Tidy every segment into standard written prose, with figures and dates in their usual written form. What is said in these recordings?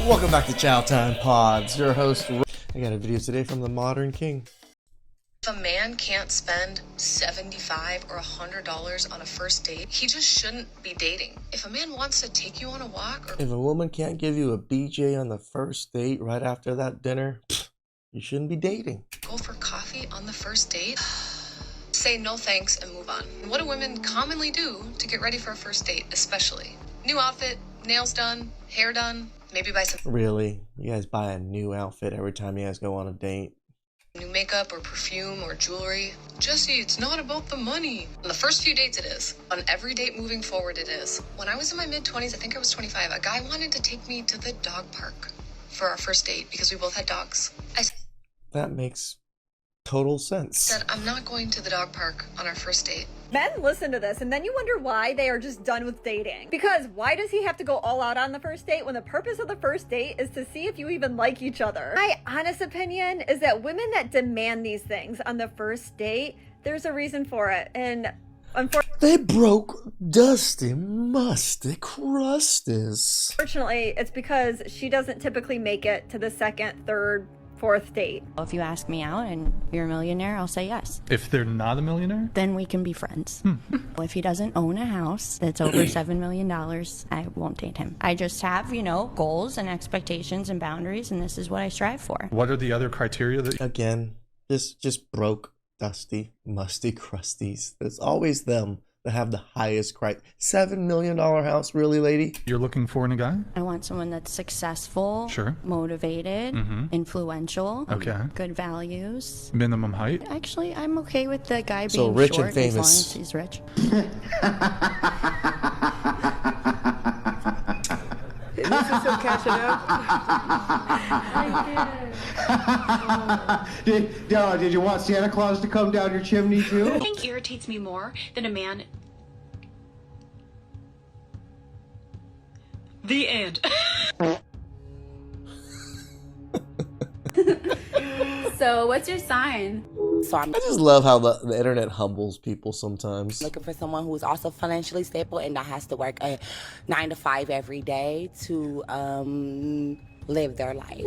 Welcome back to Chow Time Pods. Your host, I got a video today from the Modern King. If a man can't spend $75 or $100 on a first date, he just shouldn't be dating. If a man wants to take you on a walk, or if a woman can't give you a BJ on the first date right after that dinner, you shouldn't be dating. Go for coffee on the first date, say no thanks and move on. What do women commonly do to get ready for a first date, especially? New outfit, nails done, hair done, maybe buy some... Really? You guys buy a new outfit every time you guys go on a date? New makeup or perfume or jewelry. Jesse, it's not about the money. On the first few dates it is. On every date moving forward it is. When I was in my mid-20s, I think I was 25, a guy wanted to take me to the dog park for our first date because we both had dogs. That makes total sense. Said, I'm not going to the dog park on our first date. Men listen to this and then you wonder why they are just done with dating. Because why does he have to go all out on the first date when the purpose of the first date is to see if you even like each other? My honest opinion is that women that demand these things on the first date, there's a reason for it. And they broke Dusty Musty Crusties. unfortunately, it's because she doesn't typically make it to the second, third, fourth date. If you ask me out and you're a millionaire, I'll say yes. If they're not a millionaire? Then we can be friends. If he doesn't own a house that's over $7 million, I won't date him. I just have, goals and expectations and boundaries, and this is what I strive for. What are the other criteria that... Again, this just broke Dusty Musty Crusties. It's always them that have the highest $7 million house, really, lady? you're looking for in a guy? I want someone that's successful, Sure. motivated, influential, Okay. good values. Minimum height? Actually, I'm okay with the guy being So rich and short as long famous. as he's rich. This is some catching up. Did you want Santa Claus to come down your chimney too? Nothing irritates me more than a man. The end. So, what's your sign? So I'm I just love how the internet humbles people sometimes. looking for someone who is also financially stable and that has to work a 9 to 5 every day to live their life.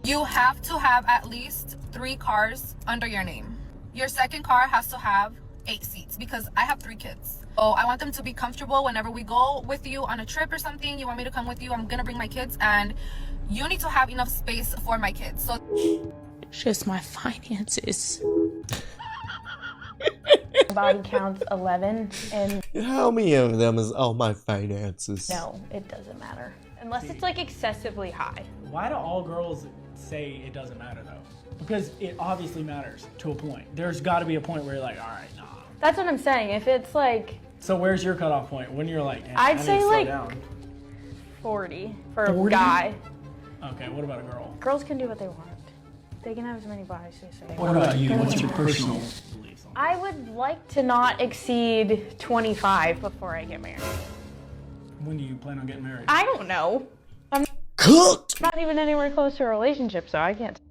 You have to have at least 3 cars under your name. Your second car has to have 8 seats because I have 3 kids. So I want them to be comfortable whenever we go with you on a trip or something. You want me to come with you? I'm gonna bring my kids, and you need to have enough space for my kids. So Just my finances. Body counts 11, and How many of them is, oh, my finances? no, it doesn't matter. Unless it's like excessively high. Why do all girls say it doesn't matter though? Because it obviously matters to a point. There's got to be a point where you're like, all right, nah. That's what I'm saying. If it's like So where's your cutoff point? When you're like, I'd I need say to slow like down. 40 for 40? a guy. Okay, what about a girl? Girls can do what they want. They can have as many bodies as they What want. about you? What's your personal beliefs on I would like to not exceed 25 before I get married. that? When do you plan on getting married? I don't know. I'm Cooked! not even anywhere close to a relationship, so I can't.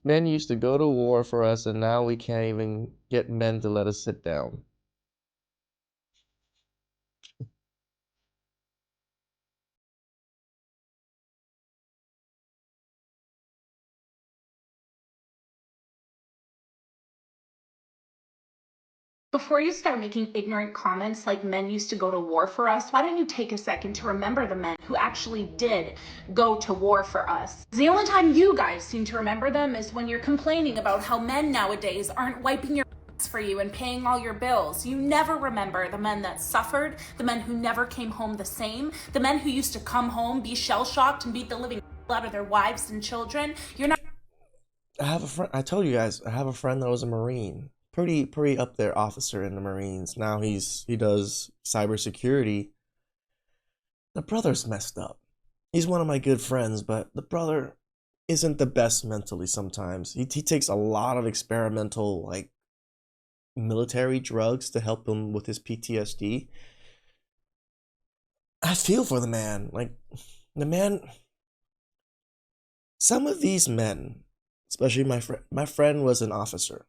Men used to go to war for us, and now we can't even get men to let us sit down. Before you start making ignorant comments like men used to go to war for us, why don't you take a second to remember the men who actually did go to war for us? The only time you guys seem to remember them is when you're complaining about how men nowadays aren't wiping your ass for you and paying all your bills. You never remember the men that suffered, the men who never came home the same, the men who used to come home, be shell-shocked, and beat the living out of their wives and children. You're not... I have a friend, I told you guys, I have a friend that was a Marine. Pretty up there officer in the Marines. Now he does cybersecurity. The brother's messed up. He's one of my good friends, but the brother isn't the best mentally sometimes. He takes a lot of experimental, like, military drugs to help him with his PTSD. I feel for the man. Like, the man... Some of these men, especially my friend was an officer.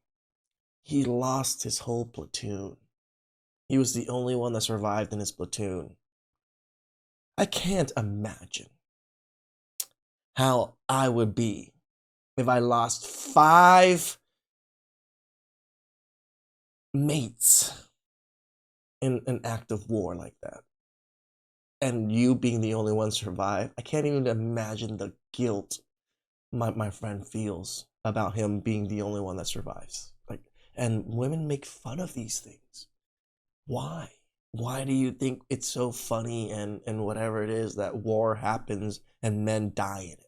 He lost his whole platoon. He was the only one that survived in his platoon. I can't imagine how I would be if I lost 5 mates in an act of war like that. And you being the only one survive. I can't even imagine the guilt my friend feels about him being the only one that survives. Like, and women make fun of these things. Why? Why do you think it's so funny and whatever it is that war happens and men die in it?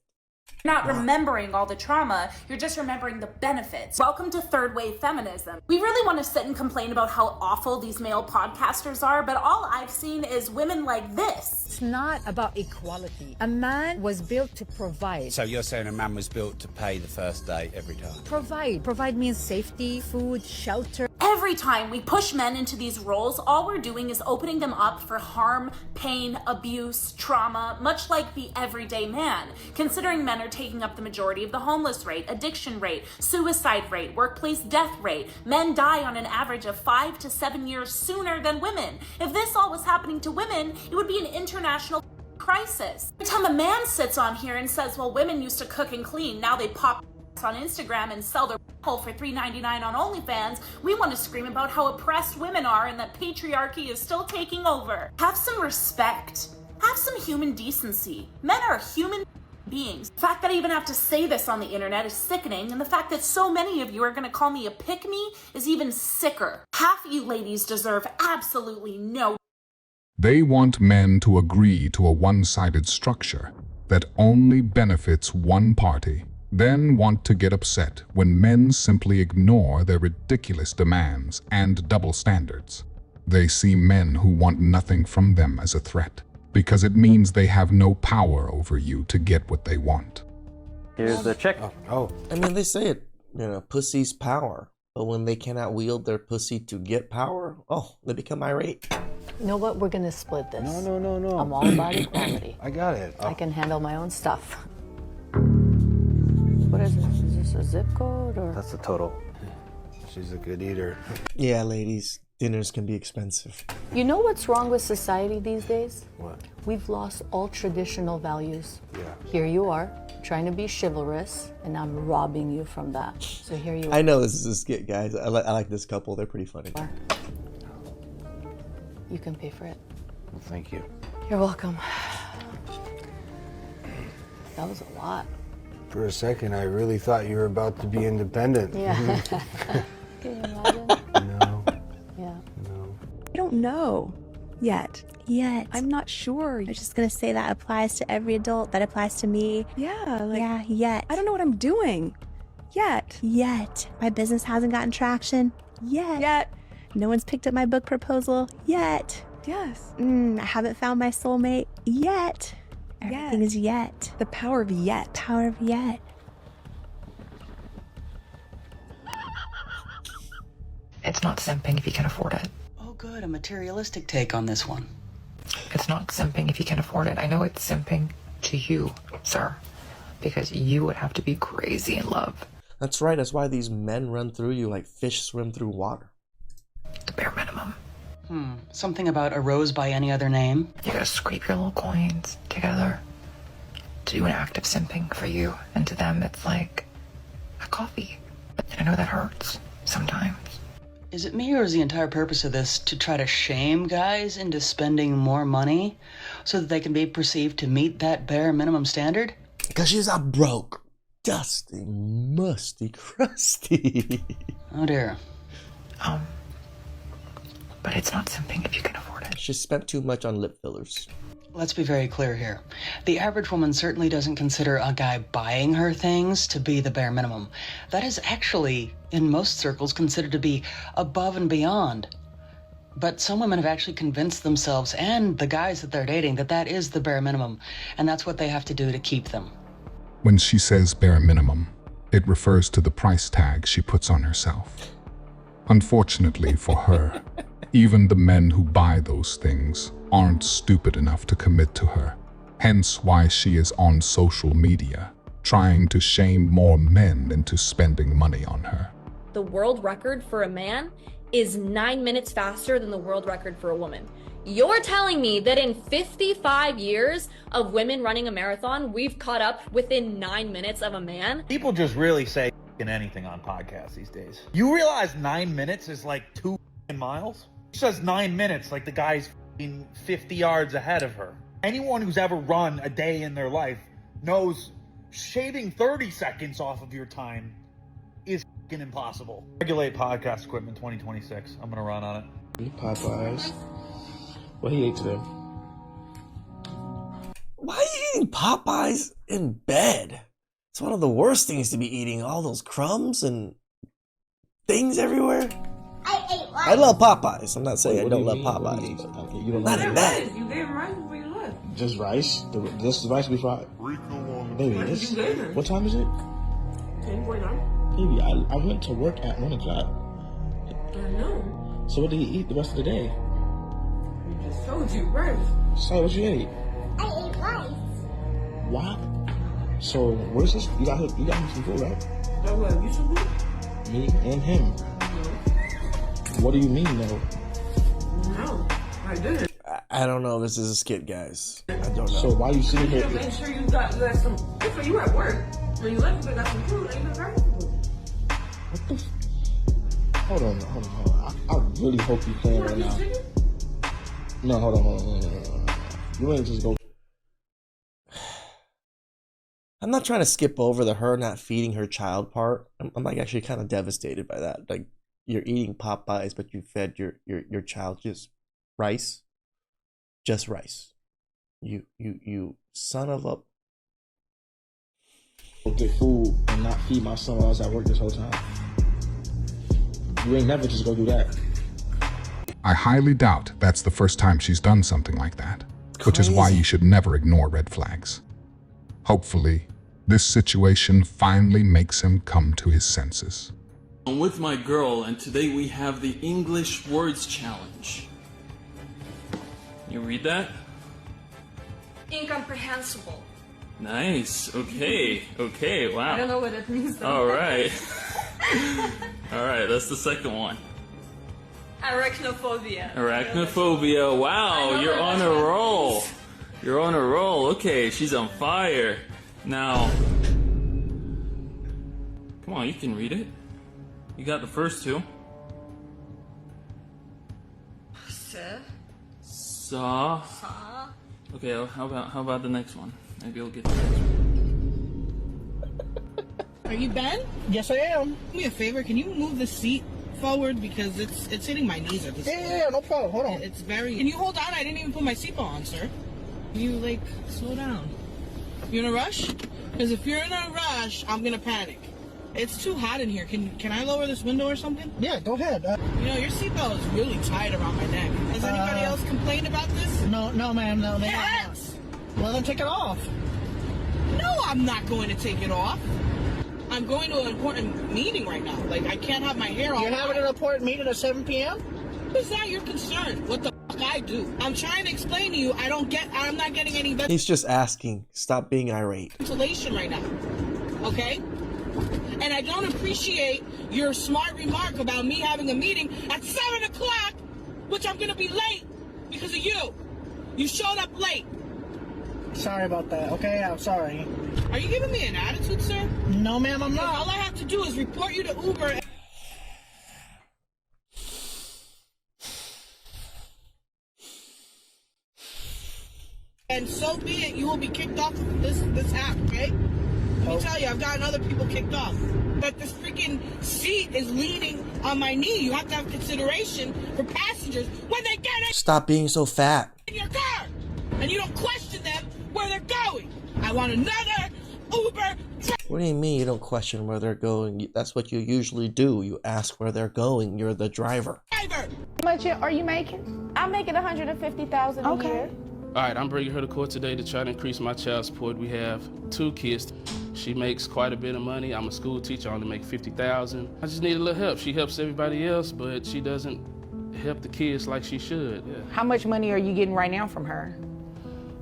You're not remembering all the trauma, you're just remembering the benefits. Welcome to third wave feminism. We really want to sit and complain about how awful these male podcasters are, but all I've seen is women like this. It's not about equality. A man was built to provide. So you're saying a man was built to pay the first date every time? Provide. Provide means safety, food, shelter. Every time we push men into these roles, all we're doing is opening them up for harm, pain, abuse, trauma, much like the everyday man. Considering men are taking up the majority of the homeless rate, addiction rate, suicide rate, workplace death rate, men die on an average of 5 to 7 years sooner than women. If this all was happening to women, it would be an international crisis. Every time a man sits on here and says, well, women used to cook and clean, now they pop on Instagram and sell their hole for $3.99 on OnlyFans, we want to scream about how oppressed women are and that patriarchy is still taking over. Have some respect. Have some human decency. Men are human beings. The fact that I even have to say this on the internet is sickening, and the fact that so many of you are going to call me a pick-me is even sicker. Half of you ladies deserve absolutely no. They want men to agree to a one-sided structure that only benefits one party, then want to get upset when men simply ignore their ridiculous demands and double standards. They see men who want nothing from them as a threat, because it means they have no power over you to get what they want. Here's the check. I mean, they say it, pussy's power. But when they cannot wield their pussy to get power, they become irate. You know what? We're going to split this. No. I'm all about equality. I got it. I can handle my own stuff. What is this? Is this a zip code or? That's the total. She's a good eater. Yeah, ladies, dinners can be expensive. You know what's wrong with society these days? What? We've lost all traditional values. Yeah. Here you are, trying to be chivalrous, and I'm robbing you from that. So here you are. I know this is a skit, guys. I like this couple. They're pretty funny. You can pay for it. Well, thank you. You're welcome. That was a lot. For a second, I really thought you were about to be independent. Yeah. Can you imagine? No. Yeah. No. I don't know yet. I'm not sure. I'm just gonna say that applies to every adult. That applies to me. Yeah, yet. I don't know what I'm doing. Yet. My business hasn't gotten traction. Yet. No one's picked up my book proposal. Yet. Yes. I haven't found my soulmate. Yet. Everything is yet. The power of yet. Power of yet. It's not simping if you can afford it. Oh, good. A materialistic take on this one. It's not simping if you can afford it. I know it's simping to you, sir, because you would have to be crazy in love. That's right. That's why these men run through you like fish swim through water. The bare minimum. Something about a rose by any other name? You gotta scrape your little coins together to do an act of simping for you, and to them it's like a coffee. I know that hurts sometimes. Is it me, or is the entire purpose of this to try to shame guys into spending more money so that they can be perceived to meet that bare minimum standard? Because she's a broke, dusty, musty, crusty. Oh dear. But it's not simping if you can afford it. She spent too much on lip fillers. Let's be very clear here. The average woman certainly doesn't consider a guy buying her things to be the bare minimum. That is actually, in most circles, considered to be above and beyond. But some women have actually convinced themselves and the guys that they're dating that that is the bare minimum, and that's what they have to do to keep them. When she says bare minimum, it refers to the price tag she puts on herself. Unfortunately for her, even the men who buy those things aren't stupid enough to commit to her. Hence why she is on social media, trying to shame more men into spending money on her. The world record for a man is 9 minutes faster than the world record for a woman. You're telling me that in 55 years of women running a marathon, we've caught up within 9 minutes of a man? People just really say anything on podcasts these days. You realize 9 minutes is like 2 miles? She says 9 minutes like the guy's 50 yards ahead of her. Anyone who's ever run a day in their life knows shaving 30 seconds off of your time is impossible. Regulate podcast equipment 2026. I'm gonna run on it. Popeyes. What he ate today? Why are you eating Popeyes in bed? It's one of the worst things to be eating. All those crumbs and things everywhere. I love Popeyes. I'm not saying I don't love Popeyes. But You don't not in bed. You gave him rice before you left. Just rice? Just the rice we fried? Baby, You gave him. what time is it? 10:49. Baby, I went to work at 1 o'clock. I know. So what did he eat the rest of the day? We just told you rice. So what you ate? I ate rice. What? So where's this? You got him some food, right? That's what you should do. Me and him. What do you mean, though? No, I didn't. I don't know. This is a skit, guys. I don't know. So why are you sitting here? Make sure you got some. If you at work, when you left, you got some food. And you got rice. What the? Hold on. I really hope you playing right now. No, hold on. You ain't just go. I'm not trying to skip over the her not feeding her child part. I'm like actually kind of devastated by that. Like, you're eating Popeyes, but you fed your child just rice. Just rice. You son of a. Get food and not feed my son while I was at work this whole time. You ain't never just go do that. I highly doubt that's the first time she's done something like that, which is why you should never ignore red flags. Hopefully, this situation finally makes him come to his senses. I'm with my girl, and today we have the English Words Challenge. You read that? Incomprehensible. Nice. Okay. Wow. I don't know what it means though. All right. All right. That's the second one. Arachnophobia. Arachnophobia. Wow. You're on a roll. You're on a roll. Okay. She's on fire. Now, come on. You can read it. You got the first two. Saw. Okay, how about the next one? Maybe you'll get the next one. Are you Ben? Yes, I am. Do me a favor, can you move the seat forward because it's hitting my knees at this point. Yeah, no problem. Hold on. It's very. Can you hold on? I didn't even put my seatbelt on, sir. Can you slow down? You in a rush? Because if you're in a rush, I'm gonna panic. It's too hot in here. Can I lower this window or something? Yeah, go ahead. Your seatbelt is really tight around my neck. Has anybody else complained about this? No, ma'am. No, Yes! Well, then take it off. No, I'm not going to take it off. I'm going to an important meeting right now. I can't have my hair all. You're having an important meeting at 7 p.m.? Is that your concern? What the fuck I do? I'm trying to explain to you. I'm not getting any better. He's just asking. Stop being irate. Ventilation right now. Okay? And I don't appreciate your smart remark about me having a meeting at 7 o'clock, which I'm going to be late because of you. You showed up late. Sorry about that, okay? I'm sorry. Are you giving me an attitude, sir? No, ma'am, I'm not. All I have to do is report you to Uber. And so be it. You will be kicked off of this app, okay? Let me tell you, I've gotten other people kicked off. But this freaking seat is leaning on my knee. You have to have consideration for passengers when they get in. Stop being so fat. In your car, and you don't question them where they're going. I want another Uber. What do you mean you don't question where they're going? That's what you usually do. You ask where they're going. You're the driver. Driver. How much are you making? I'm making $150,000 a year. All right, I'm bringing her to court today to try to increase my child support. We have 2 kids. She makes quite a bit of money. I'm a school teacher, I only make $50,000. I just need a little help. She helps everybody else, but she doesn't help the kids like she should. Yeah. How much money are you getting right now from her?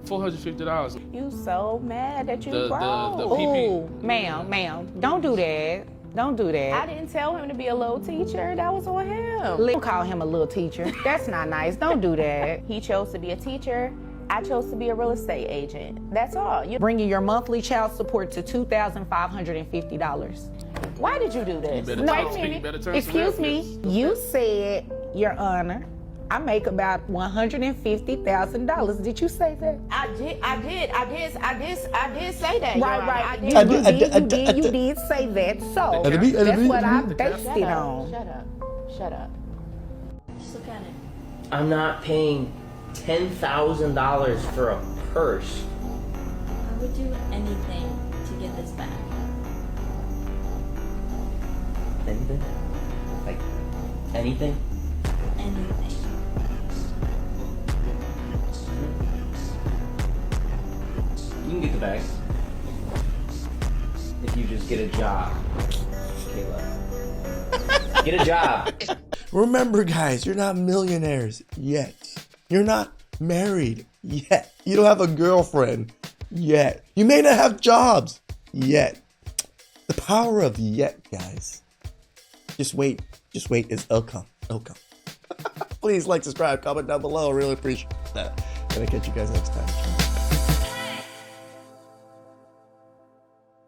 $450. You so mad that you broke. the PP. Ooh, ma'am, don't do that. Don't do that. I didn't tell him to be a little teacher. That was on him. Don't call him a little teacher. That's not nice. Don't do that. He chose to be a teacher. I chose to be a real estate agent. That's all. Bringing your monthly child support to $2,550. Why did you do this? You better No, talk, wait a speak minute. better terms Excuse than me. that, You said, Your Honor, I make about $150,000. Did you say that? I did say that. Your Honor. Right. I did. You did say that. So that's what I based it on. Shut up. Just look at it. I'm not paying $10,000 for a purse. I would do anything to get this back. Anything? Like, anything? Anything. You can get the bag. If you just get a job, Kayla. Get a job. Remember, guys, you're not millionaires yet. You're not married yet. You don't have a girlfriend yet. You may not have jobs yet. The power of yet, guys. Just wait. It'll come. Please like, subscribe, comment down below. I really appreciate that. Gonna catch you guys next time.